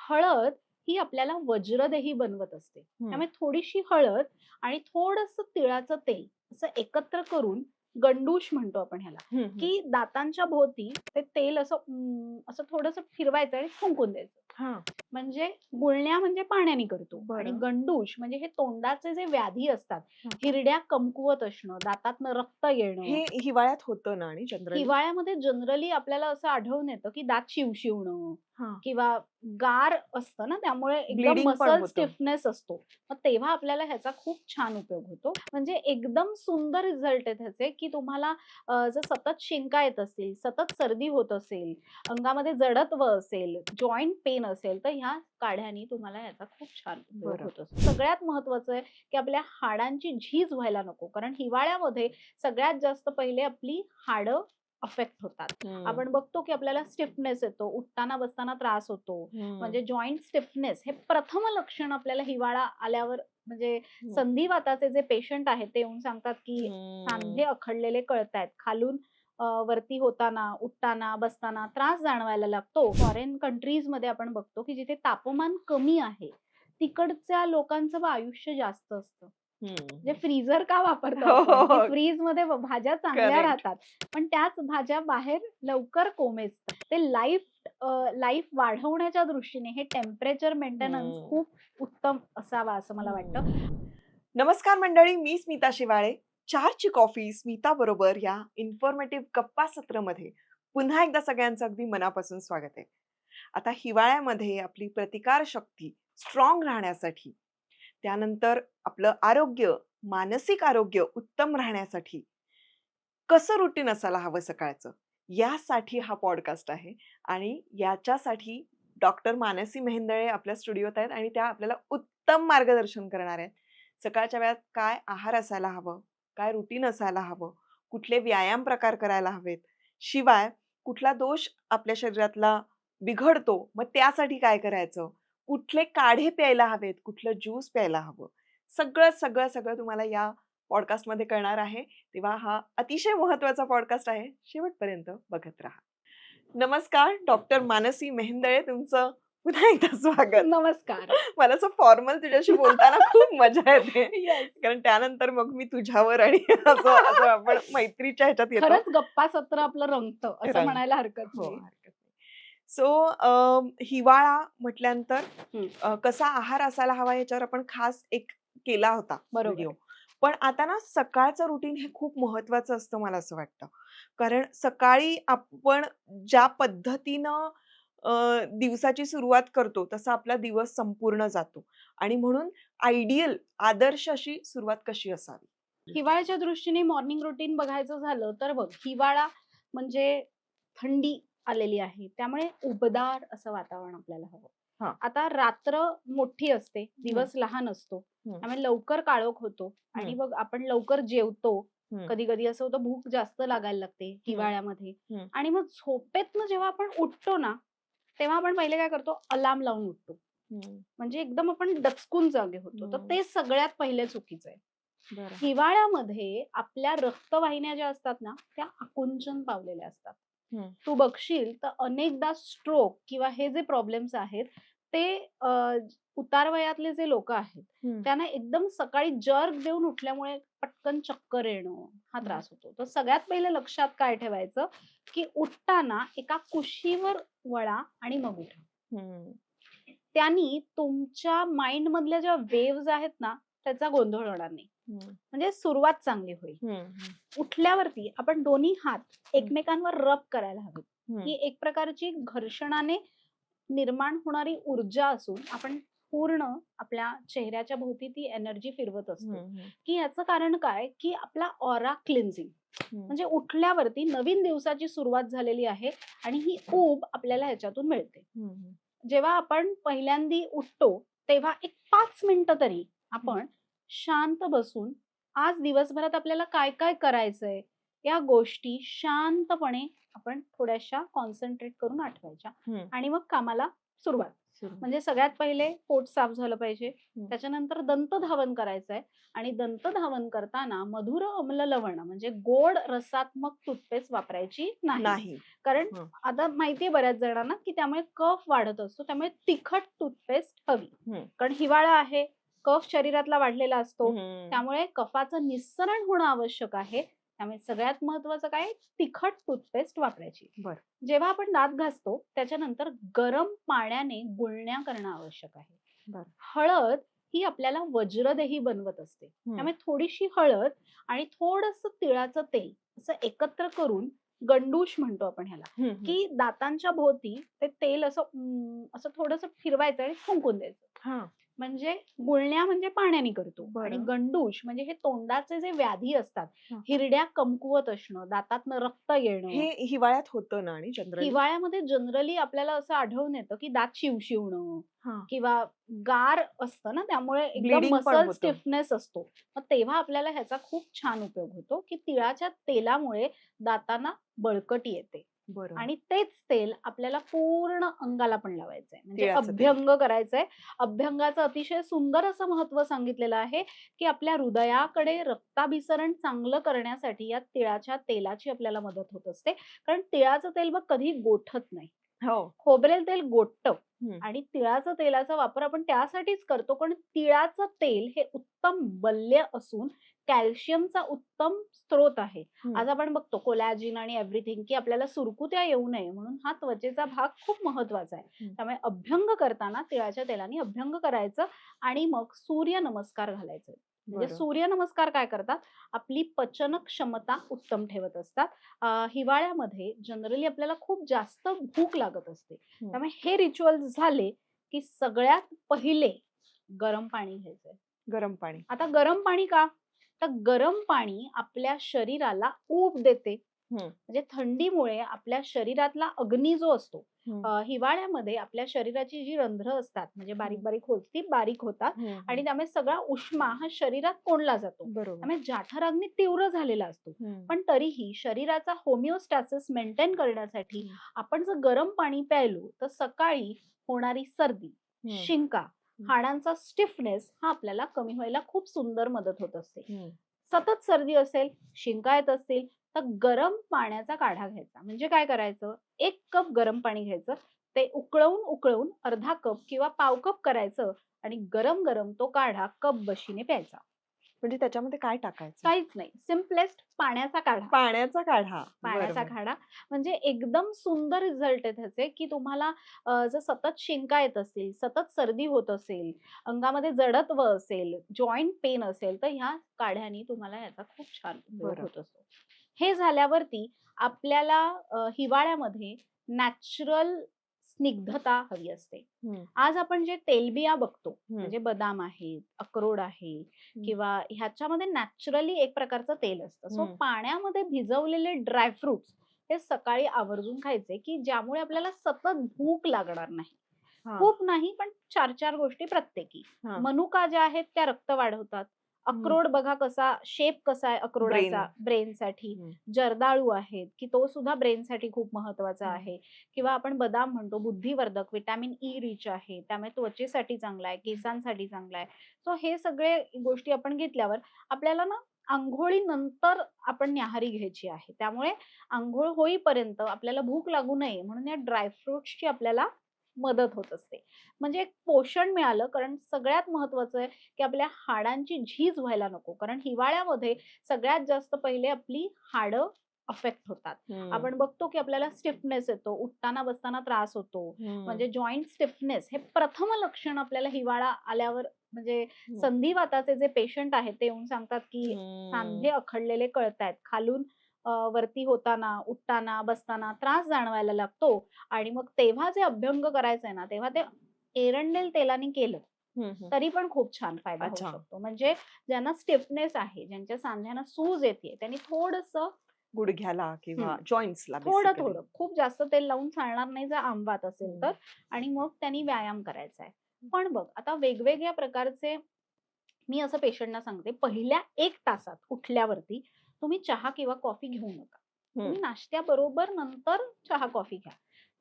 हळद ही आपल्याला वज्रदेही बनवत असते. त्यामुळे थोडीशी हळद आणि थोडंसं तिळाचं तेल असं एकत्र करून गंडूश म्हणतो आपण ह्याला, की दातांच्या भोवती ते तेल असं असं थोडंसं फिरवायचं आणि फुंकून द्यायचं. म्हणजे गुळण्या म्हणजे पाण्याने करतो आणि बरं. गंडूश म्हणजे हे तोंडाचे जे व्याधी असतात, हं. हिरड्या कमकुवत असणं, दातातनं रक्त येणं. हे हिवाळ्यात होतं ना आणि जनरली? हिवाळ्यामध्ये जनरली आपल्याला असं आढळून येतं, की दात शिवशिवणं हां. किंवा गार असतं ना, त्यामुळे एकदम ब्लीडिंग पण मसल होतं. स्टिफनेस असतो. मग तेव्हा आपल्याला ह्याचा खूप छान उपयोग होतो. म्हणजे एकदम सुंदर रिझल्ट आहेत ह्याचे, की तुम्हाला जर सतत शिंका येत असतील, सतत सर्दी होत असेल, अंगामध्ये जडत्व असेल, जॉइंट पेन असेल, तर ह्या काढ्यानी तुम्हाला ह्याचा खूप छान उपयोग बरं. होत असतो. सगळ्यात महत्वाचं आहे, की आपल्या हाडांची झीज व्हायला नको. कारण हिवाळ्यामध्ये सगळ्यात जास्त पहिले आपली हाडं अफेक्ट होतात. आपण बघतो की आपल्याला स्टिफनेस येतो, उठताना बसताना त्रास होतो. म्हणजे जॉइंट स्टिफनेस हे प्रथम लक्षण आपल्याला हिवाळा आल्यावर म्हणजे संधिवाताचे जे पेशंट आहेत ते येऊन सांगतात की सांधे अखडलेले कळतायत. खालून वरती होताना, उठताना, बसताना त्रास जाणवायला लागतो. फॉरेन कंट्रीजमध्ये आपण बघतो की जिथे तापमान कमी आहे, तिकडच्या लोकांचं आयुष्य जास्त असतं. म्हणजे फ्रीझर का वापरतो हो, हो, आपण, की हो. फ्रीजमध्ये भाज्या चांगल्या करेक्ट. राहतात. पण त्याच भाज्या बाहेर लवकर कोमेजतात. ते लाईफ वाढवण्याच्या दृष्टीने हे टेम्परेचर मेंटेनन्स खूप उत्तम असावा असं मला वाटतं. नमस्कार मंडळी, मी स्मिता शिवाळे. चहाची कॉफी स्मिता बरोबर या इन्फॉर्मेटिव्ह गप्पा सत्रमध्ये पुन्हा एकदा सगळ्यांचं अगदी मनापासून स्वागत आहे. आता हिवाळ्यामध्ये आपली प्रतिकार शक्ती स्ट्रॉंग राहण्यासाठी, त्यानंतर आपलं आरोग्य, मानसिक आरोग्य उत्तम राहण्यासाठी कसं रुटीन असायला हवं सकाळचं, यासाठी हा पॉडकास्ट आहे. आणि याच्यासाठी डॉक्टर मानसी मेहेंदळे आपल्या स्टुडिओत आहेत आणि त्या आपल्याला उत्तम मार्गदर्शन करणार आहेत. सकाळच्या वेळात काय आहार असायला हवं, काय रुटीन असायला हवं, कुठले व्यायाम प्रकार करायला हवेत, शिवाय कुठला दोष आपल्या शरीरातला बिघडतो, मग त्यासाठी काय करायचं, कुठले काढे प्यायला हवेत, कुठलं ज्यूस प्यायला हवं, सगळं सगळं सगळं तुम्हाला या पॉडकास्टमध्ये कळणार आहे. तेव्हा हा अतिशय महत्वाचा पॉडकास्ट आहे. शेवटपर्यंत बघत राहा. नमस्कार डॉक्टर मानसी मेहेंदळे, तुमचं पुन्हा एकदा स्वागत. नमस्कार. मला असं फॉर्मल तुझ्याशी बोलताना खूप मजा येते. येस. कारण त्यानंतर मग मी तुझ्यावर आणि असं असं आपण मैत्रीच्या ह्याच्यात येतो. खरंच गप्पा सत्र आपलं रंगतं असं रंग. म्हणायला हरकत हो, नाही. हरकत नाही. सो हिवाळा म्हटल्यानंतर हं, कसा आहार असायला हवा याच्यावर आपण खास एक केला होता व्हिडिओ. बरोबर. पण आता ना सकाळचं रुटीन हे खूप महत्वाचं असतं मला असं वाटतं. कारण सकाळी आपण ज्या पद्धतीनं दिवसाची सुरुवात करतो तसा आपला दिवस संपूर्ण जातो आणि म्हणून आयडियल आदर्श अशी सुरुवात कशी असावी? हिवाळ्याच्या दृष्टीने मॉर्निंग रुटीन बघायचं झालं तर बघ, हिवाळा म्हणजे थंडी आलेली आहे. त्यामुळे उबदार असं वातावरण आपल्याला हवं. हां. आता रात्र मोठी असते, हं, दिवस लहान असतो. हं, त्यामुळे लवकर काळोख होतो आणि हं, मग आपण लवकर जेवतो. हं, कधी-कधी असं होतं भूक जास्त लागायला लागते हं, हिवाळ्यामध्ये हं, आणि मग झोपेतनं जेव्हा आपण उठतो ना, तेव्हा आपण पहिले काय करतो अलार्म लावून उठतो. हं, म्हणजे एकदम आपण डचकून जागे होतो. तर हं. ते सगळ्यात पहिले चुकीचं आहे. बरं. हिवाळ्यामध्ये आपल्या रक्तवाहिन्या ज्या असतात ना, त्या आकुंचन पावलेल्या असतात. हं, तू बघशील तर अनेकदा स्ट्रोक किंवा हे जे प्रॉब्लेम्स आहेत, ते उतार वयातले जे लोकं आहेत, हं, त्यांना एकदम सकाळी जर्क देऊन उठल्यामुळे पटकन चक्कर येणं, हा हं, त्रास होतो. तर सगळ्यात पहिले लक्षात काय ठेवायचं, की उठताना एका कुशीवर वळा आणि मग उठा. हं. त्यांनी तुमच्या माइंडमधल्या ज्या वेव्हज आहेत ना, त्याचा गोंधळ होणार नाही. हं, म्हणजे सुरुवात चांगली होईल. हं, हं, उठल्यावरती आपण दोन्ही हात हं, एकमेकांवर रब करायला हवेत. हं, ही एक प्रकारची घर्षणाने निर्माण होणारी ऊर्जा असून आपण पूर्ण आपल्या चेहऱ्याच्या भोवती ती एनर्जी फिरवत असतो. हं, हं, की याचं कारण काय, की आपला ऑरा क्लिन्झिंग हं, म्हणजे उठल्यावरती नवीन दिवसाची सुरुवात झालेली आहे आणि ही ऊब आपल्याला ह्याच्यातून मिळते. हं, जेव्हा आपण पहिल्यांदी उठतो, तेव्हा एक 5 मिनिटं तरी हं, आपण शांत बसून आज दिवसभरात आपल्याला काय-काय करायचंय, या गोष्टी शांतपणे आपण थोड्याशा कॉन्सन्ट्रेट करून आठवायच्या हं, आणि मग कामाला सुरुवात. म्हणजे सगळ्यात पहिले पोट साफ झालं पाहिजे. त्याच्यानंतर दंतधावन करायचंय आणि दंतधावन करताना मधुर अम्ल लवण म्हणजे गोड रसात्मक टूथपेस्ट वापरायची नाही. नाही. कारण हं. आता माहितीये बऱ्याच जणांना की त्यामुळे कफ वाढत असतो. त्यामुळे तिखट टूथपेस्ट हवी. हं. कारण हिवाळा आहे, कफ शरीरातला वाढलेला असतो. हं. त्यामुळे कफाचं निस्सरण होणं आवश्यक आहे. त्यामुळे सगळ्यात महत्वाचं काय, तिखट टूथपेस्ट वापरायची. बरं. जेव्हा आपण दात घासतो त्याच्यानंतर गरम पाण्याने गुळण्या करणं आवश्यक आहे. बरं. हळद ही आपल्याला वज्रदेही बनवत असते. त्यामुळे थोडीशी हळद आणि थोडंसं तिळाचं तेल असं एकत्र करून गंडूश म्हणतो आपण ह्याला, की दातांच्या भोवती ते तेल असं थोडंसं फिरवायचं आणि फुंकून द्यायचं. हां. म्हणजे गुळण्या म्हणजे पाण्याने करतो आणि बरं. गंडूश म्हणजे हे तोंडाचे जे व्याधी असतात, हं. हिरड्या कमकुवत असणं, दातातनं रक्त येणं. हे हिवाळ्यात होतं ना आणि जनरली? हिवाळ्यामध्ये जनरली आपल्याला असं आढळून येतं की दात शिवशिवणं हां. किंवा गार असतं ना, त्यामुळे एकदम Bleeding पण मसल होतं. स्टिफनेस असतो. मग तेव्हा आपल्याला ह्याचा खूप छान उपयोग होतो की तिळाच्या तेलामुळे दातांना बळकटी येते. बरं. आणि तेच तेल आपल्याला पूर्ण अंगाला पण लावायचंय. म्हणजे तिळाचं तेल. अभ्यंग करायचंय. अभ्यंगाचं अतिशय सुंदर असं महत्व सांगितलेलं आहे की आपल्या हृदयाकडे रक्ताभिसरण चांगलं करण्यासाठी या तिळाच्या तेलाची आपल्याला मदत होत असते. कारण तिळाचं तेल बघ कधी गोठत नाही. हो. खोबरेल तेल गोठतं हं. आणि तिळाचं तेलाचा वापर आपण त्यासाठीच करतो. कारण तिळाचं तेल हे उत्तम बल्य असून कॅल्शियमचा उत्तम स्रोत आहे. आज आपण बघतो कोलॅजिन आणि एव्हरीथिंग की आपल्याला सुरकुत्या येऊ नये म्हणून हा त्वचेचा भाग खूप महत्वाचा आहे. त्यामुळे अभ्यंग करताना तिळाच्या तेलाने अभ्यंग करायचं आणि मग सूर्य नमस्कार घालायचे. म्हणजे बरं. सूर्य नमस्कार काय करतात, आपली पचन क्षमता उत्तम ठेवत असतात. हिवाळ्यामध्ये जनरली आपल्याला खूप जास्त भूक लागत असते. त्यामुळे हे रिच्युअल झाले की सगळ्यात पहिले गरम पाणी घ्यायचंय. गरम पाणी. आता गरम पाणी का, तर गरम पाणी आपल्या शरीराला ऊब देते. म्हणजे थंडीमुळे आपल्या शरीरातला अग्नी जो असतो, हिवाळ्यामध्ये आपल्या शरीराची जी रंध्र असतात म्हणजे बारीक बारीक होत ती बारीक होतात आणि त्यामुळे सगळा उष्मा हा शरीरात कोंडला जातो. बरोबर. त्यामुळे जाठराग्नी तीव्र झालेला असतो. पण तरीही शरीराचा होमिओस्टॅसिस मेंटेन करण्यासाठी आपण जर गरम पाणी प्यायलो तर सकाळी होणारी सर्दी, शिंका, हाडांचा स्टिफनेस हा आपल्याला कमी व्हायला खूप सुंदर मदत होत असते. सतत सर्दी असेल, शिंका येत असतील तर गरम पाण्याचा काढा घ्यायचा. म्हणजे काय करायचं, 1 कप गरम पाणी घ्यायचं, ते उकळवून उकळवून अर्धा कप किंवा पाव कप करायचं आणि गरम गरम तो काढा कप बशीने प्यायचा. म्हणजे त्याच्यामध्ये काय टाकायचं? काहीच नाही, सिम्पलेस्ट पाण्याचा काढा. पाण्याचा काढा. पाण्याचा बरोबर. काढा म्हणजे एकदम सुंदर रिझल्ट आहे त्याचे की तुम्हाला जर सतत शिंका येत असतील, सतत सर्दी होत असेल, अंगामध्ये जडत्व असेल, जॉईंट पेन असेल, तर ह्या काढ्याने तुम्हाला याचा खूप छान उपयोग बरं. होत असतो. हे झाल्यावरती आपल्याला हिवाळ्यामध्ये नॅचरल स्निग्धता हवी असते. आज आपण जे तेलबिया बघतो म्हणजे बदाम आहेत, अक्रोड आहे किंवा ह्याच्यामध्ये नॅचरली एक प्रकारचं तेल असतं. सो पाण्यामध्ये भिजवलेले ड्रायफ्रुट्स हे सकाळी आवर्जून खायचे की ज्यामुळे आपल्याला सतत भूक लागणार नाही. खूप नाही पण 4-4 गोष्टी प्रत्येकी. मनुका ज्या आहेत त्या रक्त वाढवतात. अक्रोड बघा कसा शेप कसा आहे अक्रोडाचा ब्रेनसाठी. जर्दाळू आहेत की तो सुद्धा ब्रेनसाठी खूप महत्वाचा आहे. किंवा आपण बदाम म्हणतो बुद्धिवर्धक, व्हिटॅमिन ई रिच आहे, त्यामुळे त्वचेसाठी चांगला आहे, केसांसाठी चांगला आहे. सो हे सगळे गोष्टी आपण घेतल्यावर आपल्याला ना अंघोळीनंतर आपण न्याहारी घ्यायची आहे. त्यामुळे अंघोळ होईपर्यंत आपल्याला भूक लागू नये म्हणून या ड्रायफ्रुट्सची आपल्याला मदत होत असते. म्हणजे एक पोषण मिळालं. कारण सगळ्यात महत्वाचं आहे की आपल्या हाडांची झीज व्हायला नको. कारण हिवाळ्यामध्ये सगळ्यात जास्त पहिले आपली हाडं अफेक्ट होतात. आपण बघतो की आपल्याला स्टिफनेस येतो, उठताना बसताना त्रास होतो. म्हणजे जॉईंट स्टिफनेस हे प्रथम लक्षण आपल्याला हिवाळा आल्यावर म्हणजे संधिवाताचे जे पेशंट आहेत ते येऊन सांगतात की सांधे अखडलेले कळतायत. खालून वरती होताना, उठताना, बसताना त्रास जाणवायला लागतो आणि मग तेव्हा जे अभ्यंग करायचंय ना, तेव्हा ते एरंडेल तेलाने केलं तरी पण खूप छान फायदा होऊ शकतो. म्हणजे ज्यांना स्टिफनेस आहे, ज्यांच्या सांध्यांना सूज येते, त्यांनी थोडंसं गुडघ्याला किंवा जॉइंट्सला थोडं थोडं, खूप जास्त तेल लावून चालणार नाही जर आंबात असेल तर, आणि मग त्यांनी व्यायाम करायचा आहे. पण बघ आता वेगवेगळ्या प्रकारचे मी असं पेशंटना सांगते, पहिल्या 1 तासात उठल्यावरती तुम्ही चहा किंवा कॉफी घेऊ नका. तुम्ही नाश्त्याबरोबर नंतर चहा कॉफी घ्या.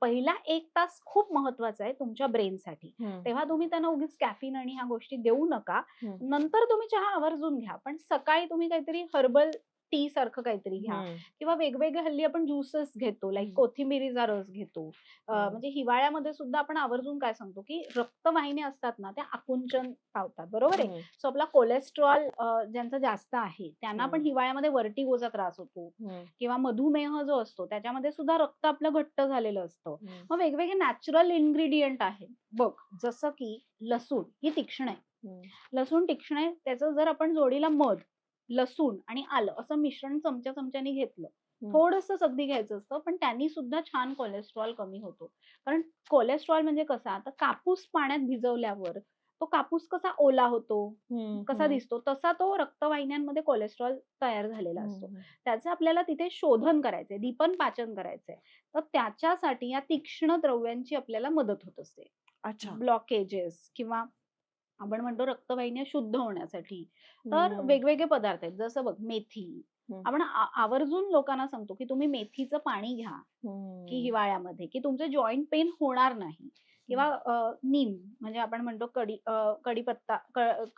पहिला 1 तास खूप महत्वाचा आहे तुमच्या ब्रेनसाठी. तेव्हा तुम्ही त्यांना उगीच कॅफीन आणि ह्या गोष्टी देऊ नका. नंतर तुम्ही चहा आवर्जून घ्या, पण सकाळी तुम्ही काहीतरी हर्बल टी सारखं काहीतरी घ्या किंवा वेगवेगळे हल्ली आपण ज्युसेस घेतो, लाईक कोथिंबिरीचा रस घेतो. म्हणजे हिवाळ्यामध्ये सुद्धा आपण आवर्जून काय सांगतो, की रक्तवाहिन्या असतात ना त्या आकुंचन पावतात, बरोबर आहे. सो आपला कोलेस्ट्रॉल ज्यांचं जास्त आहे त्यांना पण हिवाळ्यामध्ये वर्टिगोचा त्रास होतो किंवा मधुमेह जो असतो त्याच्यामध्ये सुद्धा रक्त आपलं घट्ट झालेलं असतं. मग वेगवेगळे नॅचरल इन्ग्रेडियंट आहेत बघ, जसं की लसूण ही तीक्ष्ण आहे. लसूण तीक्ष्ण आहे, त्याचं जर आपण जोडीला मध, लसूण आणि आलं असं मिश्रण चमच्याने घेतलं, थोडंसंच अगदी घ्यायचं असतं, पण त्यांनी सुद्धा छान कोलेस्ट्रॉल कमी होतो. कारण कोलेस्ट्रॉल म्हणजे कसा, आता कापूस पाण्यात भिजवल्यावर तो कापूस कसा ओला होतो, कसा दिसतो, तसा तो रक्तवाहिन्यांमध्ये कोलेस्ट्रॉल तयार झालेला असतो. त्याचं आपल्याला तिथे शोधन करायचंय, दीपन पाचन करायचंय. तर त्याच्यासाठी या तीक्ष्ण द्रव्यांची आपल्याला मदत होत असते. अच्छा. ब्लॉकेजेस किंवा आपण म्हणतो रक्तवाहिन्या शुद्ध होण्यासाठी. तर वेगवेगळे पदार्थ आहेत, जसं बघ मेथी. आपण आवर्जून लोकांना सांगतो की तुम्ही मेथीचं पाणी घ्या की हिवाळ्यामध्ये, की तुमचे जॉईंट पेन होणार नाही. किंवा नीम म्हणजे आपण म्हणतो कडीपत्ता,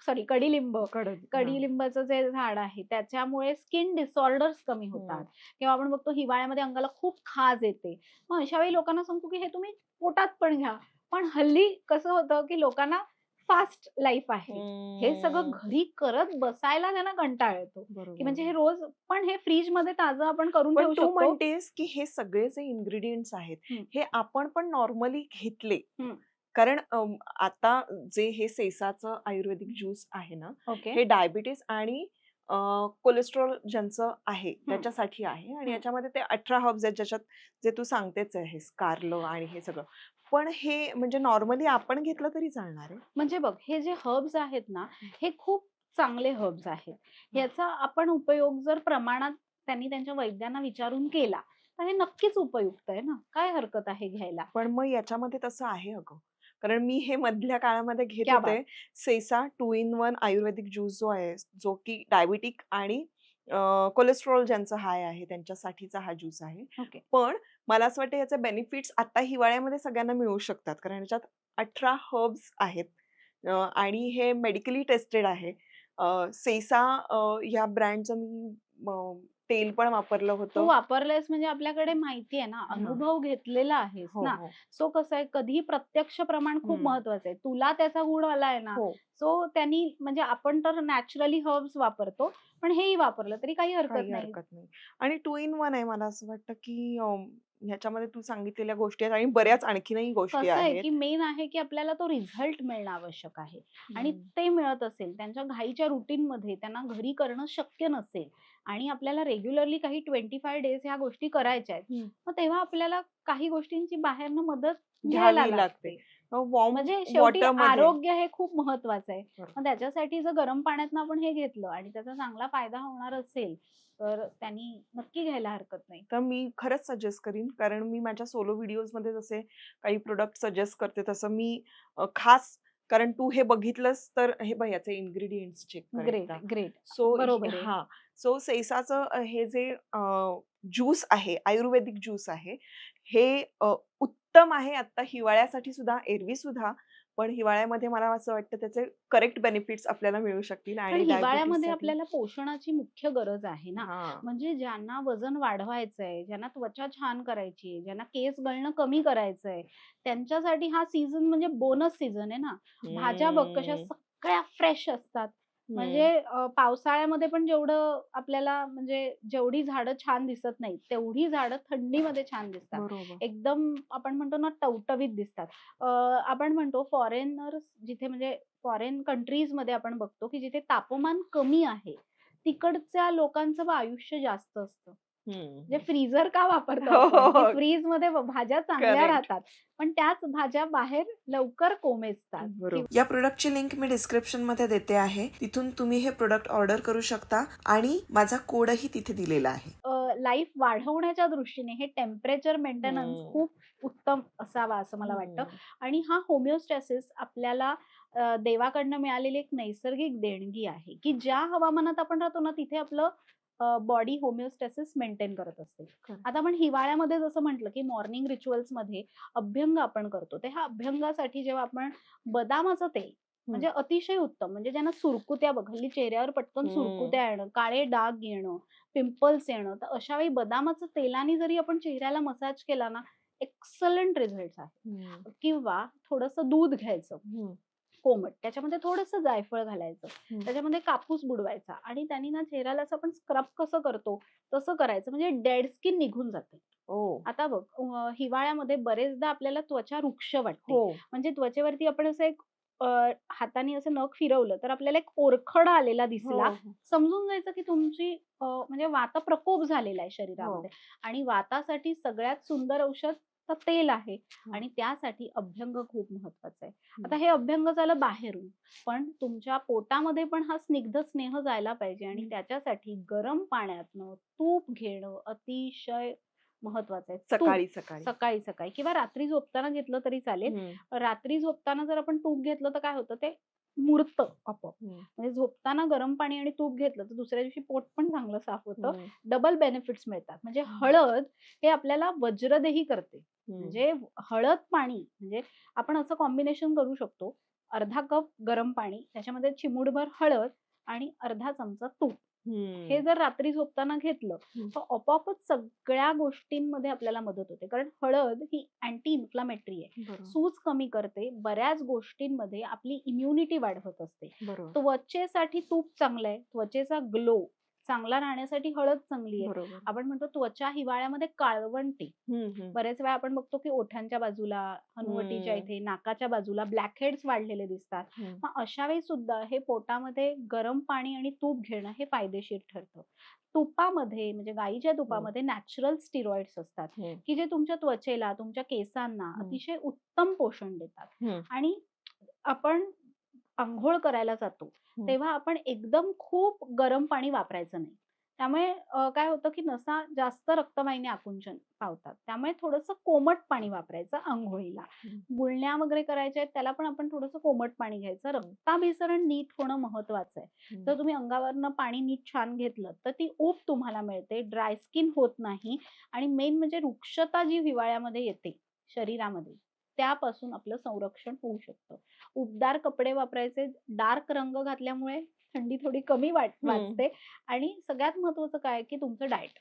सॉरी कडीलिंब, कडीलिंबाचं जे झाड आहे त्याच्यामुळे स्किन डिसऑर्डर्स कमी होतात. किंवा आपण बघतो हिवाळ्यामध्ये अंगाला खूप खाज येते, मग अशा वेळी लोकांना सांगतो की हे तुम्ही पोटात पण घ्या. पण हल्ली कसं होतं की लोकांना फास्ट लाईफ आहे, हे सगळं घरी करत बसायला त्यांना कंटाळा येतो, की म्हणजे हे रोज, पण हे फ्रीज मध्ये ताजं आपण करून पण ठेवू तू शकतो. म्हणतेस की हे सगळे जे इन्ग्रेडियंट्स आहेत हे आपण पण नॉर्मली घेतले, कारण आता जे हे सेसाचं आयुर्वेदिक ज्यूस आहे ना, हे डायबिटीस आणि कोलेस्ट्रॉल ज्यांचं आहे त्याच्यासाठी आहे. आणि याच्यामध्ये ते 18 हर्ब्स आहेत, ज्याच्यात जे तू सांगतेच आहेस, कारलं आणि हे सगळं. पण हे म्हणजे नॉर्मली आपण घेतलं तरी चालणार आहे? म्हणजे बघ, हे जे हर्ब्स आहेत ना, हे खूप चांगले हर्ब्स आहेत. याचा आपण उपयोग जर प्रमाणात त्यांनी त्यांच्या वैद्यांना विचारून केला तर हे नक्कीच उपयुक्त आहे ना, काय हरकत आहे घ्यायला. पण मग याच्यामध्ये तसं आहे अगं, कारण मी हे मधल्या काळामध्ये घेत क्या होते. सेसा 2 in 1 आयुर्वेदिक ज्यूस जो आहे, जो की डायबिटिक आणि कोलेस्ट्रॉल ज्यांचं हाय आहे त्यांच्यासाठीचा हा ज्यूस आहे. पण मला असं वाटतं याचे बेनिफिट्स आता हिवाळ्यामध्ये सगळ्यांना मिळू शकतात, कारण याच्यात 18 हर्ब्स आहेत आणि हे मेडिकली टेस्टेड आहे. सेसा या ब्रँडचं मी तेल पण वापरलं तू होतं. वापरलंयस म्हणजे आपल्याकडे माहिती आहे ना, अनुभव घेतलेला आहेस ना. सो कसं आहे, कधी प्रत्यक्ष प्रमाण खूप महत्वाचं आहे. तुला त्याचा गुण आलाय ना, सो त्यांनी म्हणजे आपण तर नॅचरली हर्ब्स वापरतो, पण हेही वापरलं तरी काही हरकत नाही. आणि 2 in 1 आहे. मला असं वाटतं की ह्याच्यामध्ये तू सांगितलेल्या गोष्टी आहेत आणि बऱ्याच आणखीनही गोष्टी कसं आहे आहेत. की मेन आहे की आपल्याला तो रिझल्ट मिळणं आवश्यक आहे, आणि ते मिळत असेल त्यांच्या घाईच्या रुटीन मध्ये, त्यांना घरी करणं शक्य नसेल आणि आपल्याला रेग्युलरली काही 25 डेज ह्या गोष्टी करायच्या आहेत, मग तेव्हा आपल्याला काही गोष्टींची बाहेरनं मदत घ्यायला लागते. म्हणजे शेवटी आरोग्य हे खूप महत्वाचं आहे. मग त्याच्यासाठी जर गरम पाण्यातनं आपण हे घेतलं आणि त्याचा चांगला फायदा होणार असेल तर त्यांनी नक्की घ्यायला हरकत नाही. तर मी खरंच सजेस्ट करीन, कारण मी माझ्या सोलो व्हिडिओजमध्ये जसे काही प्रोडक्ट सजेस्ट करते तसं मी खास, कारण तू हे बघितलंस तर हे बघ याचे इन्ग्रेडियंट्स चेक कर एकदा. ग्रेट. सो बरोबर आहे. हा, सो सेसाचं हे जे ज्यूस आहे, आयुर्वेदिक ज्यूस आहे, हे उत्तम आहे आता हिवाळ्यासाठी सुद्धा, एरवी सुद्धा. पण हिवाळ्यामध्ये मला असं वाटतं त्याचे करेक्ट बेनिफिट्स आपल्याला मिळू शकतील. पण आणि हिवाळ्यामध्ये आपल्याला पोषणाची मुख्य गरज आहे ना. म्हणजे ज्यांना वजन वाढवायचंय, ज्यांना त्वचा छान करायची आहे, ज्यांना केस गळणं कमी करायचंय, त्यांच्यासाठी हा सीझन म्हणजे बोनस सीझन आहे ना. भाज्या बघ कशा सगळ्या फ्रेश असतात. म्हणजे पावसाळ्यामध्ये पण जेवढं आपल्याला म्हणजे जेवढी झाडं छान दिसत नाहीत, तेवढी झाडं थंडीमध्ये छान दिसतात. एकदम आपण म्हणतो ना टवटवीत दिसतात. आपण म्हणतो फॉरेनर्स जिथे, म्हणजे फॉरेन कंट्रीज मध्ये आपण बघतो की जिथे तापमान कमी आहे, तिकडच्या लोकांचं आयुष्य जास्त असतं. म्हणजे फ्रीजर का वापरतो आपण, फ्रीज मध्ये भाज्या चांगल्या राहतात, पण त्याच भाज्या बाहेर लवकर कोमेजतात. या प्रोडक्टची लिंक मी डिस्क्रिप्शन मध्ये देते आहे, तिथून तुम्ही हे प्रोडक्ट ऑर्डर करू शकता आणि माझा कोडही तिथे दिलेला आहे. लाईफ वाढवण्याच्या दृष्टीने हे टेम्परेचर मेंटेनन्स खूप उत्तम असावा असं मला वाटतं. आणि हा होमिओस्टॅसिस आपल्याला देवाकडनं मिळालेली एक नैसर्गिक देणगी आहे, की ज्या हवामानात आपण राहतो ना तिथे आपलं बॉडी होमिओस्टॅसिस मेंटेन करत असते. खरं. आता आपण हिवाळ्यामध्ये जसं म्हटलं की मॉर्निंग रिच्युअल्स मध्ये अभ्यंग आपण करतो, ते ह्या अभ्यंगासाठी जेव्हा आपण बदामाचं तेल म्हणजे अतिशय उत्तम, म्हणजे ज्यांना सुरकुत्या, बघ हल्ली चेहऱ्यावर पटकन सुरकुत्या येणं, काळे डाग येणं, पिंपल्स येणं, तर अशा वेळी बदामाचं तेलाने जरी आपण चेहऱ्याला मसाज केला ना, एक्सलंट रिझल्ट आहे. किंवा थोडंसं दूध घ्यायचं कोमट, त्याच्यामध्ये थोडंसं जायफळ घालायचं, त्याच्यामध्ये कापूस बुडवायचा आणि त्यांनी ना चेहऱ्याला असं आपण स्क्रब कसं करतो तसं करायचं, म्हणजे डेड स्किन निघून जाते. आता बघ हिवाळ्यामध्ये बरेचदा आपल्याला त्वचा रुक्ष वाटते, म्हणजे त्वचेवरती आपण असं एक हाताने असं नख फिरवलं तर आपल्याला एक ओरखडा आलेला दिसला, समजून जायचं की तुमची म्हणजे वात प्रकोप झालेला आहे शरीरामध्ये. आणि वातासाठी सगळ्यात सुंदर औषध तर तेल आहे आणि त्यासाठी अभ्यंग खूप महत्वाचं आहे. आता हे अभ्यंग झालं बाहेरून, पण तुमच्या पोटामध्ये पण हा स्निग्ध स्नेह जायला पाहिजे आणि त्याच्यासाठी गरम पाण्यातनं तूप घेणं अतिशय महत्वाचं आहे. सकाळी सकाळी सकाळी सकाळी किंवा रात्री झोपताना घेतलं तरी चालेल. रात्री झोपताना जर आपण तूप घेतलं तर काय होतं, ते मुरतं आपोआप. म्हणजे झोपताना गरम पाणी आणि तूप घेतलं तर दुसऱ्या दिवशी पोट पण चांगलं साफ होतं. डबल बेनिफिट्स मिळतात. म्हणजे हळद हे आपल्याला वज्रदेही करते. म्हणजे हळद पाणी, म्हणजे आपण असं कॉम्बिनेशन करू शकतो, अर्धा कप गरम पाणी, त्याच्यामध्ये चिमूटभर हळद आणि अर्धा चमचा तूप. हे जर रात्री झोपताना घेतलं तर आपोआपच सगळ्या गोष्टींमध्ये आपल्याला मदत होते. कारण हळद ही अँटी इन्फ्लामेटरी आहे, सूज कमी करते, बऱ्याच गोष्टींमध्ये आपली इम्युनिटी वाढवत असते. त्वचेसाठी तूप चांगलं आहे, त्वचेचा ग्लो चांगला राहण्यासाठी हळद चांगली आहे. आपण म्हणतो त्वचा हिवाळ्यामध्ये काळवंटी, बरेच वेळा आपण बघतो की ओठांच्या बाजूला, हनुवटीच्या इथे, नाकाच्या बाजूला ब्लॅक हेड्स वाढलेले दिसतात. मग अशा वेळी सुद्धा हे पोटामध्ये गरम पाणी आणि तूप घेणं हे फायदेशीर ठरतं. तुपामध्ये म्हणजे गाईच्या तुपामध्ये नॅचरल स्टिरॉइड्स असतात की जे तुमच्या त्वचेला, तुमच्या केसांना अतिशय उत्तम पोषण देतात. आणि आपण अंघोळ करायला जातो तेव्हा आपण एकदम खूप गरम पाणी वापरायचं नाही. त्यामुळे काय होतं की नसा जास्त रक्तवाहिन्या आकुंचन पावतात. त्यामुळे थोडंसं कोमट पाणी वापरायचं अंघोळीला. गुळण्या वगैरे करायच्या आहेत त्याला पण आपण थोडंसं कोमट पाणी घ्यायचं. रक्ताभिसरण नीट होणं महत्वाचं आहे. जर तुम्ही अंगावरनं पाणी नीट छान घेतलं तर ती ऊब तुम्हाला मिळते, ड्राय स्किन होत नाही आणि मेन म्हणजे रुक्षता जी हिवाळ्यामध्ये येते शरीरामध्ये त्यापासून आपलं संरक्षण होऊ शकतं. उबदार कपडे वापरायचे, डार्क रंग घातल्यामुळे थंडी थोडी कमी वाचते. आणि सगळ्यात महत्वाचं काय की तुमचं डाएट,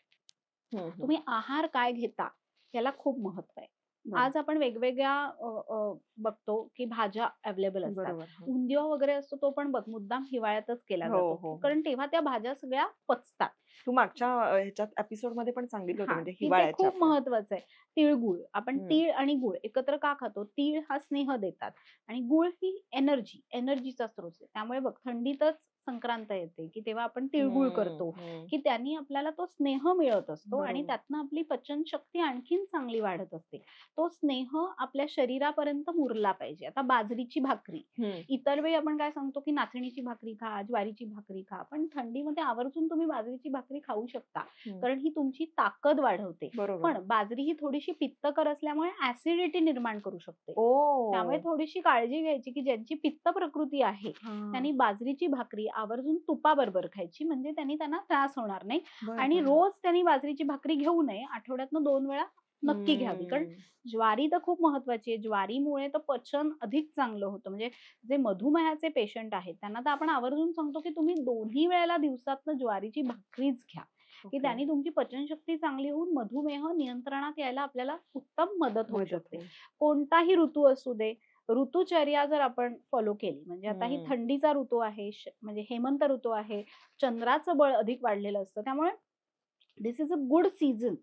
तुम्ही आहार काय घेता याला खूप महत्व आहे. आज आपण वेगवेगळ्या बघतो की भाज्या अवेलेबल असतात. उंदियो वगैरे असतो तो पण बघ मुद्दाम हिवाळ्यातच केला जातो, कारण तेव्हा त्या भाज्या सगळ्या पचतात. तू मागच्या ह्याच्यात एपिसोड मध्ये पण सांगितलं होतं म्हणजे की ते हिवाळ्याच्या खूप महत्वाचं आहे. तिळगुळ, आपण तीळ आणि गुळ एकत्र का खातो? तीळ हा स्नेह देतात आणि गुळ ही एनर्जीचा स्रोत आहे. त्यामुळे बघ थंडीतच संक्रांत येते की तेव्हा आपण तिळगुळ करतो की त्यांनी आपल्याला तो स्नेह मिळत असतो आणि त्यातनं आपली पचन शक्ती आणखीन चांगली वाढत असते. तो स्नेह आपल्या शरीरापर्यंत मुरला पाहिजे. आता बाजरीची भाकरी, इतर वेळी आपण काय सांगतो की नाचणीची भाकरी खा, ज्वारीची भाकरी खा, पण थंडीमध्ये आवर्जून तुम्ही बाजरीची भाकरी खाऊ शकता, कारण ही तुमची ताकद वाढवते. पण बाजरी ही थोडीशी पित्तकर असल्यामुळे ऍसिडिटी निर्माण करू शकते. त्यामुळे थोडीशी काळजी घ्यायची की ज्यांची पित्त प्रकृती आहे त्यांनी बाजरीची भाकरी आवर्जून तुपाबरोबर खायची, म्हणजे त्यांना त्रास होणार नाही. आणि रोज त्यांनी बाजरीची भाकरी घेऊ नये, आठवड्यातनं 2 वेळा नक्की घ्यावी. कारण ज्वारी तर खूप महत्वाची आहे. ज्वारीमुळे तर पचन अधिक चांगलं होतं. म्हणजे जे मधुमेहाचे पेशंट आहेत त्यांना तर आपण आवर्जून सांगतो की तुम्ही दोन्ही वेळेला दिवसातनं ज्वारीची भाकरीच घ्या, की त्यांनी तुमची पचनशक्ती चांगली होऊन मधुमेह नियंत्रणात यायला आपल्याला उत्तम मदत होऊ शकते. कोणताही ऋतू असू दे, ऋतुचर्या जर आपण फॉलो केली, म्हणजे आता ही थंडीचा ऋतू आहे, म्हणजे हेमंत ऋतू आहे, चंद्राचं बळ अधिक वाढलेलं असतं, त्यामुळे दिस इज अ गुड सीझन.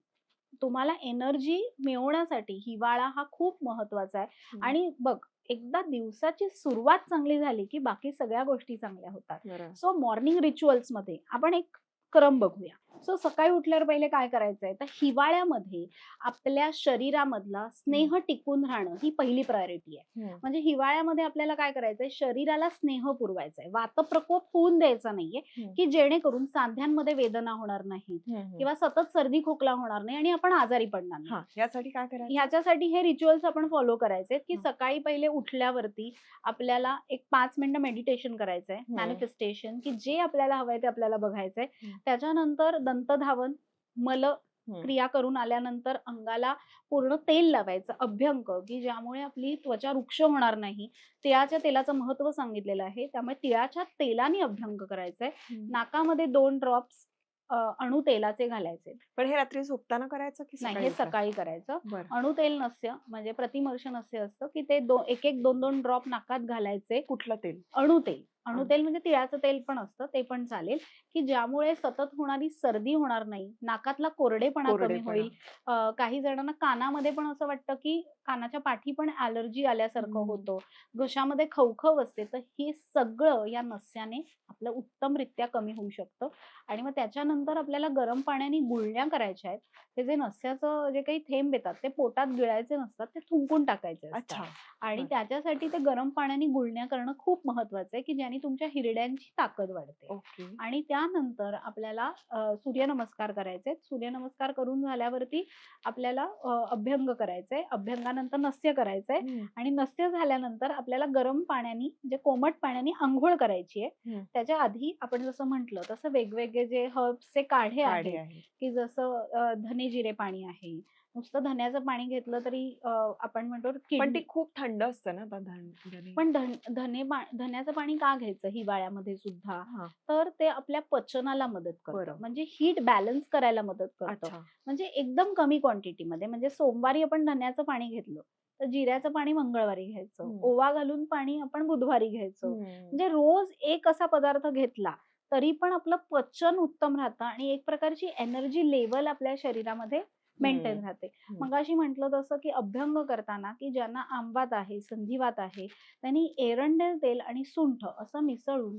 तुम्हाला एनर्जी मिळवण्यासाठी हिवाळा हा खूप महत्वाचा आहे. आणि बघ एकदा दिवसाची सुरुवात चांगली झाली की बाकी सगळ्या गोष्टी चांगल्या होतात. सो मॉर्निंग रिच्युअल्स मध्ये आपण एक क्रम बघूया. सो सकाळी उठल्यावर पहिले काय करायचंय, तर हिवाळ्यामध्ये आपल्या शरीरामधला स्नेह टिकून राहणं ही पहिली प्रायोरिटी आहे. म्हणजे हिवाळ्यामध्ये आपल्याला काय करायचंय, शरीराला स्नेह पुरवायचा आहे, वातप्रकोप होऊन द्यायचा नाहीये, की जेणेकरून सांध्यांमध्ये वेदना होणार नाही किंवा सतत सर्दी खोकला होणार नाही आणि आपण आजारी पडणार नाही. यासाठी काय करायचं, ह्याच्यासाठी हे रिच्युअल्स आपण फॉलो करायचे की सकाळी पहिले उठल्यावरती आपल्याला एक 5 मिनिटं मेडिटेशन करायचंय, मॅनिफेस्टेशन, की जे आपल्याला हवंय ते आपल्याला बघायचंय. त्याच्यानंतर दंतधावन, मल क्रिया करून आल्यानंतर अंगाला पूर्ण तेल लावायचं, अभ्यंग, की ज्यामुळे आपली त्वचा रुक्ष होणार नाही. तिळाच्या तेलाचं महत्व सांगितलेलं आहे, त्यामुळे तिळाच्या तेलाने अभ्यंग करायचंय. नाकामध्ये 2 ड्रॉप्स अणू तेलाचे घालायचे. पण हे रात्री झोपताना करायचं की नाही, सकाळी हे उठल्यावर? सकाळी करायचं. बरं. अणू तेल नस्य म्हणजे प्रतिमर्श नस्य असतं, की ते एक एक 2 ड्रॉप नाकात घालायचे. कुठलं तेल? अणू तेल. अणू अणू. तेल म्हणजे तिळाचं तेल पण असतं, ते पण चालेल, की ज्यामुळे सतत होणारी सर्दी होणार नाही, नाकातला कोरडेपणा कमी कोरडेपणा. होईल. काही जणांना कानामध्ये पण असं वाटतं, की कानाच्या पाठी पण ॲलर्जी आल्यासारखं होतं, घशामध्ये खवखव असते, तर हे सगळं या नस्याने आपलं उत्तमरित्या कमी होऊ शकतं. आणि मग त्याच्यानंतर आपल्याला गरम पाण्याने गुळण्या करायच्या आहेत. ते जे नस्याचं जे काही थेंब येतात ते पोटात गिळायचे नसतात, ते थुंकून टाकायचे असतात. अच्छा. आणि बरं. त्याच्यासाठी ते गरम पाण्याने गुळण्या करणं खूप महत्वाचं आहे, की ज्याने तुमच्या हिरड्यांची ताकद वाढते. ओके. आणि त्यानंतर आपल्याला सूर्यनमस्कार करायचे. सूर्यनमस्कार करून झाल्यावरती आपल्याला अभ्यंग करायचंय. अभ्यंगानंतर नस्य करायचंय. आणि नस्य झाल्यानंतर आपल्याला गरम पाण्याने म्हणजे कोमट पाण्याने अंघोळ करायची आहे. त्याच्या आधी आपण जसं म्हटलं तसं वेगवेगळे जे हर्ब्सचे काढे काढे आहेत, आहे. की जसं धने जिरे पाणी आहे. नुसतं धन्याचं पाणी घेतलं तरी आपण म्हणतो पण किडनी. ते खूप थंड असतं ना आता धने? पण धन्याचं पाणी का घ्यायचं हिवाळ्यामध्ये सुद्धा? हां. तर ते आपल्या पचनाला मदत करतं. बरं. म्हणजे हीट बॅलन्स करायला मदत करतं. अच्छा. म्हणजे एकदम कमी क्वांटिटीमध्ये. म्हणजे सोमवारी आपण धन्याचं पाणी घेतलं, तर जिऱ्याचं पाणी मंगळवारी घ्यायचं. ओवा घालून पाणी आपण बुधवारी घ्यायचं. म्हणजे रोज एक असा पदार्थ घेतला, तरी पण आपलं पचन उत्तम राहतं आणि एक प्रकारची एनर्जी लेव्हल आपल्या शरीरामध्ये मेंटेन राहते. मगाशी म्हटलं तसं, की अभ्यंग करताना, की ज्यांना आमवात आहे, संधिवात आहे, त्यांनी एरंडेल तेल आणि सुंठ असं मिसळून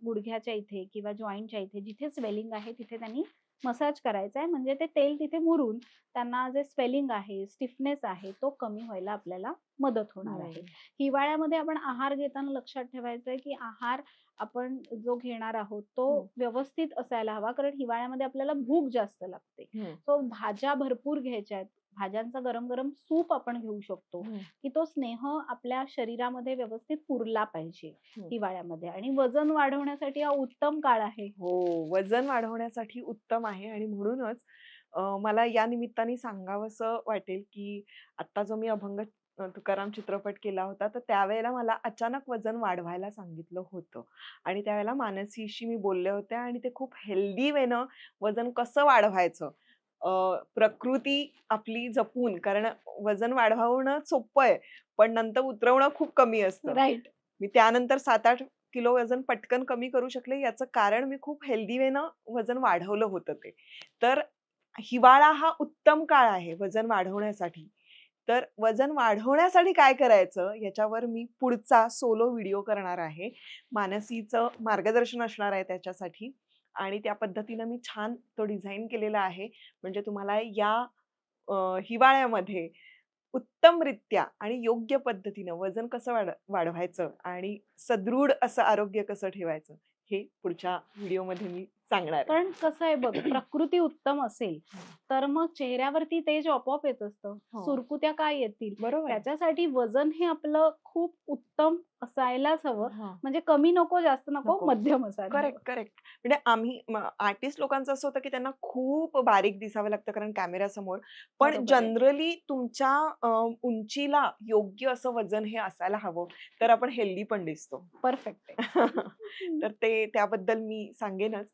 गुडघ्याच्या इथे किंवा जॉईंटच्या इथे जिथे स्वेलिंग आहे तिथे त्यांनी मसाज करायचा आहे. म्हणजे ते तेल तिथे मुरून त्यांना जे स्वेलिंग आहे, स्टिफनेस आहे, तो कमी व्हायला आपल्याला मदत होणार आहे. हिवाळ्यामध्ये आपण आहार घेताना लक्षात ठेवायचं आहे, की आहार आपण जो घेणार आहोत तो व्यवस्थित असायला हवा, कारण हिवाळ्यामध्ये आपल्याला भूक जास्त लागते. सो भाज्या भरपूर घ्यायच्या आहेत. भाज्यांचा गरम गरम सूप आपण घेऊ शकतो, की तो स्नेह आपल्या शरीरामध्ये व्यवस्थित पुरला पाहिजे हिवाळ्यामध्ये. आणि वजन वाढवण्यासाठी हा उत्तम काळ आहे. हो, वजन वाढवण्यासाठी उत्तम आहे आणि म्हणूनच मला या निमित्ताने सांगावंसं वाटेल, की आता जो मी अभंग तुकाराम चित्रपट केला होता, तर त्यावेळेला मला अचानक वजन वाढवायला सांगितलं होतं आणि त्यावेळेला मानसीशी मी बोलले होते आणि ते खूप हेल्दी वेनं वजन कसं वाढवायचं, प्रकृती आपली जपून, कारण वजन वाढवणं सोपं आहे, पण नंतर उतरवणं खूप कमी असतं. राईट. मी त्यानंतर 7-8 किलो वजन पटकन कमी करू शकले, याचं कारण मी खूप हेल्दी वेनं वजन वाढवलं होतं ते. तर हिवाळा हा उत्तम काळ आहे वजन वाढवण्यासाठी. तर वजन वाढवण्यासाठी काय करायचं याच्यावर मी पुढचा सोलो व्हिडिओ करणार आहे. मानसीचं मार्गदर्शन असणार आहे त्याच्यासाठी आणि त्या पद्धतीनं मी छान तो डिझाइन केलेला आहे. म्हणजे तुम्हाला या हिवाळ्यामध्ये उत्तमरित्या आणि योग्य पद्धतीनं वजन कसं वाढवायचं आणि सदृढ असं आरोग्य कसं ठेवायचं, हे पुढच्या व्हिडिओमध्ये मी सांगणार आहे. कारण कसं आहे बघ, प्रकृती उत्तम असेल तर मग चेहऱ्यावरती तेज आपोआप येत असतं. हो. सुरकुत्या काय येतील? बरोबर आहे. त्याच्यासाठी वजन हे आपलं खूप उत्तम असायलाच हवं. हां. म्हणजे कमी नको, जास्त नको, नको. मध्यम असायला हवं. Correct, correct. म्हणजे आम्ही आर्टिस्ट लोकांचं असं होतं, की त्यांना खूप बारीक दिसावं लागतं कारण कॅमेऱ्यासमोर. पण बरोबर आहे. जनरली तुमच्या उंचीला योग्य असं वजन हे असायला हवं, तर आपण हेल्दी पण दिसतो. परफेक्ट आहे. तर ते त्याबद्दल मी सांगेनच.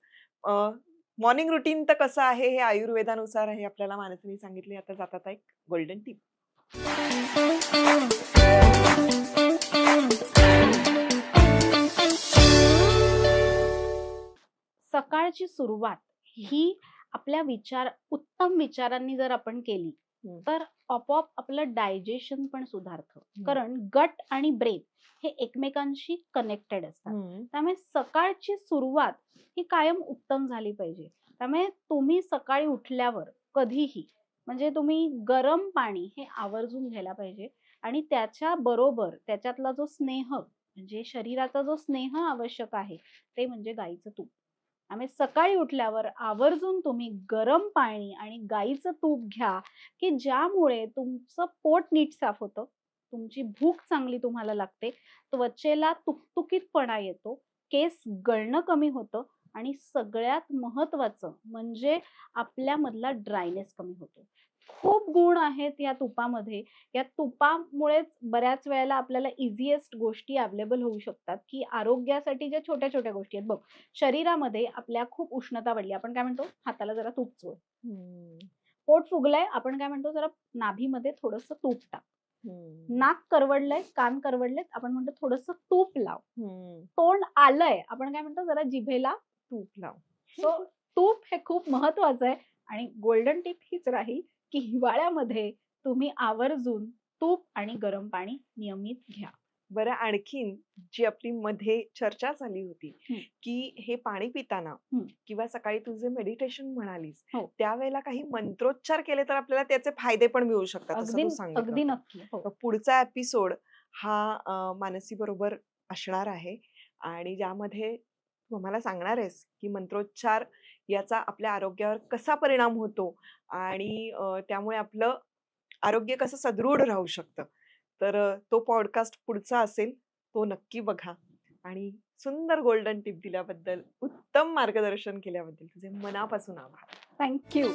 मॉर्निंग रुटीन तर कसं आहे हे आयुर्वेदानुसार आहे आपल्याला मानसीने सांगितले. आता जाता एक गोल्डन टिप. सकाळची सुरुवात ही आपल्या उत्तम विचारांनी जर आपण केली, तर आपोआप आपलं डायजेशन पण सुधारतं. कारण गट आणि ब्रेन हे एकमेकांशी कनेक्टेड असतात. त्यामुळे सकाळची सुरुवात ही कायम उत्तम झाली पाहिजे. त्यामुळे तुम्ही सकाळी उठल्यावर कधीही म्हणजे तुम्ही गरम पाणी हे आवर्जून घ्यायला पाहिजे आणि त्याच्या बरोबर त्याच्यातला जो स्नेह म्हणजे शरीराचा जो स्नेह आवश्यक आहे ते म्हणजे गाईचं तूप. त्यामुळे सकाळी उठल्यावर आवर्जून तुम्ही गरम पाणी आणि गाईचं तूप घ्या, की ज्यामुळे तुमचं पोट नीट साफ होतं, तुमची भूक चांगली तुम्हाला लागते, त्वचेला तुकतुकीतपणा येतो, केस गळणं कमी होतं आणि सगळ्यात महत्वाचं म्हणजे आपल्यामधला ड्रायनेस कमी होतो. खूप गुण आहेत या तुपामध्ये. या तुपामुळेच बऱ्याच वेळेला आपल्याला इझिएस्ट गोष्टी अवेलेबल होऊ शकतात, की आरोग्यासाठी ज्या छोट्या-छोट्या गोष्टी आहेत. बघ, शरीरामध्ये आपल्या खूप उष्णता वाढली. आपण काय म्हणतो? हाताला जरा तूप चोळ. पोट फुगलंय, आपण काय म्हणतो? जरा नाभीमध्ये थोडंसं तूप टाक. नाक करवडलंय, कान करवडलेत, आपण म्हणतो थोडंसं तूप लाव. तोंड आलंय, आपण काय म्हणतो? जरा जिभेला तूप लाव. सो तूप हे खूप महत्वाचं आहे आणि गोल्डन टिप हीच राहील, की हिवाळ्यामध्ये तुम्ही आवर्जून तूप आणि गरम पाणी नियमित घ्या. बरं, आणखीन जी आपली मध्ये चर्चा झाली होती की हे पाणी पिताना किंवा सकाळी तू जे मेडिटेशन म्हणालीस हो. त्यावेळेला काही मंत्रोच्चार केले तर आपल्याला त्याचे फायदे पण मिळू शकतात असं अगदी तू सांगितलं अगदी होतं. नक्की. हो. तर पुढचा एपिसोड हा मानसी बरोबर असणार आहे आणि ज्यामध्ये तू आम्हाला सांगणार आहेस की मंत्रोच्चार याचा आपल्या आरोग्यावर कसा परिणाम होतो आणि त्यामुळे आपलं आरोग्य कसं सदृढ राहू शकतं. तर तो पॉडकास्ट पुढचा असेल, तो नक्की बघा आणि सुंदर गोल्डन टिप दिल्याबद्दल, उत्तम मार्गदर्शन केल्याबद्दल तुझे मनापासून आभार. Thank you.